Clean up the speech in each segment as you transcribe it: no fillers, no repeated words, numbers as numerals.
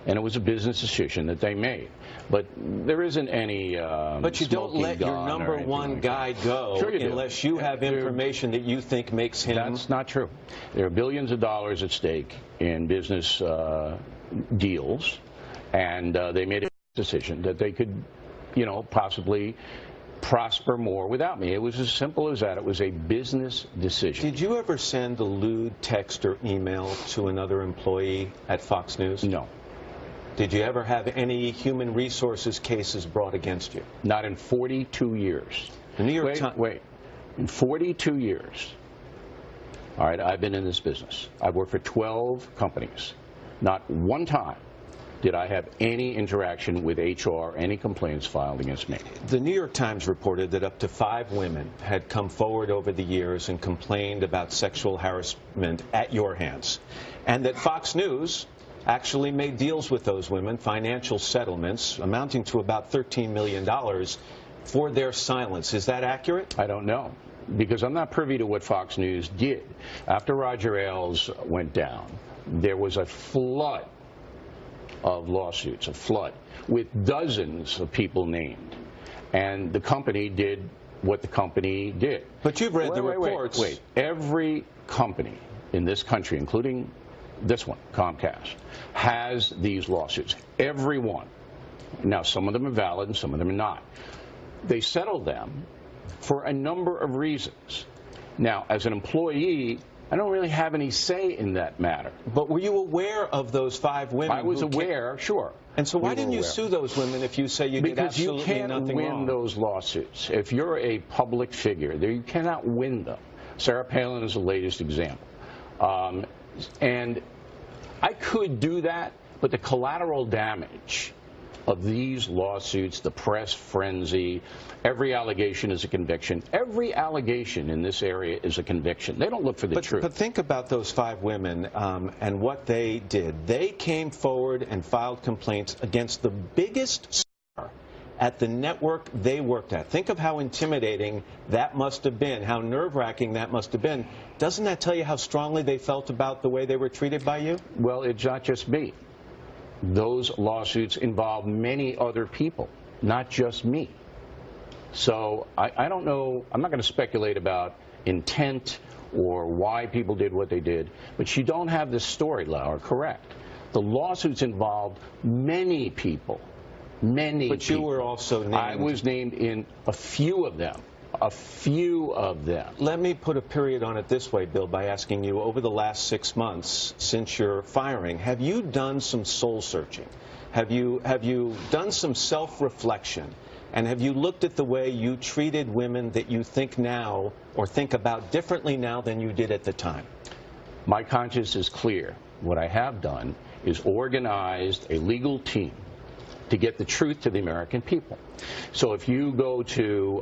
and it was a business decision that they made. But there isn't any But you don't let your number one guy go unless you have information that you think makes him... That's not true. There are billions of dollars at stake in business deals, and they made a decision that they could, you know, possibly prosper more without me. It was as simple as that. It was a business decision. Did you ever send a lewd text or email to another employee at Fox News? No. Did you ever have any human resources cases brought against you? Not in 42 years. The New York Times... Wait. In 42 years, all right, I've been in this business. I've worked for 12 companies. Not one time did I have any interaction with HR, any complaints filed against me. The New York Times reported that up to 5 women had come forward over the years and complained about sexual harassment at your hands, and that Fox News actually made deals with those women, financial settlements amounting to about $13 million for their silence. Is that accurate? I don't know, because I'm not privy to what Fox News did. After Roger Ailes went down, there was a flood of lawsuits, with dozens of people named. And the company did what the company did. But you've read the reports. Wait. Every company in this country, including this one, Comcast, has these lawsuits. Every one. Now, some of them are valid and some of them are not. They settled them for a number of reasons. Now, as an employee, I don't really have any say in that matter. But were you aware of those 5 women? I was aware, sure. And so why didn't you sue those women if you say you did absolutely nothing wrong? Because you can't win those lawsuits. If you're a public figure, you cannot win them. Sarah Palin is the latest example. And I could do that, but the collateral damage of these lawsuits, the press frenzy, every allegation is a conviction. Every allegation in this area is a conviction. They don't look for the truth. But think about those 5 women and what they did. They came forward and filed complaints against the biggest star at the network they worked at. Think of how intimidating that must have been, how nerve-wracking that must have been. Doesn't that tell you how strongly they felt about the way they were treated by you? Well, it's not just me. Those lawsuits involve many other people, not just me. So I don't know. I'm not going to speculate about intent or why people did what they did, but you don't have this story, Lauer, correct. The lawsuits involved many people, many people. But you were also named. I was named in a few of them. A few of them. Let me put a period on it this way, Bill, by asking you, over the last 6 months since your firing, have you done some soul searching? Have you done some self-reflection? And have you looked at the way you treated women that you think now or think about differently now than you did at the time? My conscience is clear. What I have done is organized a legal team to get the truth to the American people. So if you go to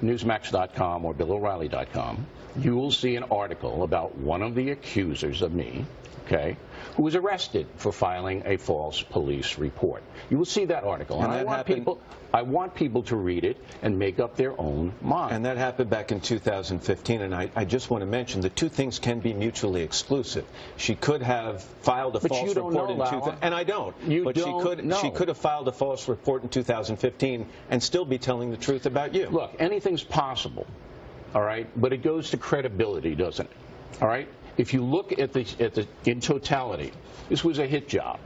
Newsmax.com or BillO'Reilly.com, you will see an article about one of the accusers of me, okay, who was arrested for filing a false police report. You will see that article. And I want people to read it and make up their own mind. And that happened back in 2015, and I just want to mention the two things can be mutually exclusive. She could have filed a false report in 2015, and I don't. She could have filed a false report in 2015 and still be telling the truth about you. Look, anything's possible, all right, but it goes to credibility, doesn't it? All right? If you look at in totality, this was a hit job.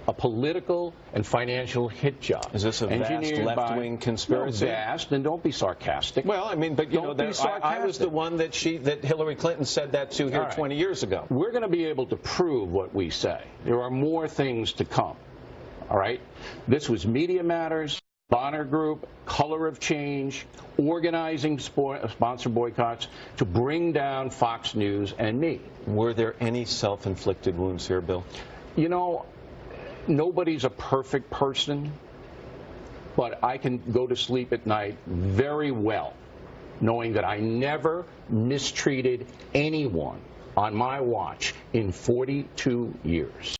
A political and financial hit job. Is this a vast left-wing conspiracy? No, vast, and don't be sarcastic. Well, I mean, but you know, I was the one that Hillary Clinton said that to here 20 years ago. We're going to be able to prove what we say. There are more things to come. All right? This was Media Matters, Bonner Group, Color of Change, organizing sponsor boycotts to bring down Fox News and me. Were there any self-inflicted wounds here, Bill? You know, nobody's a perfect person, but I can go to sleep at night very well, knowing that I never mistreated anyone on my watch in 42 years.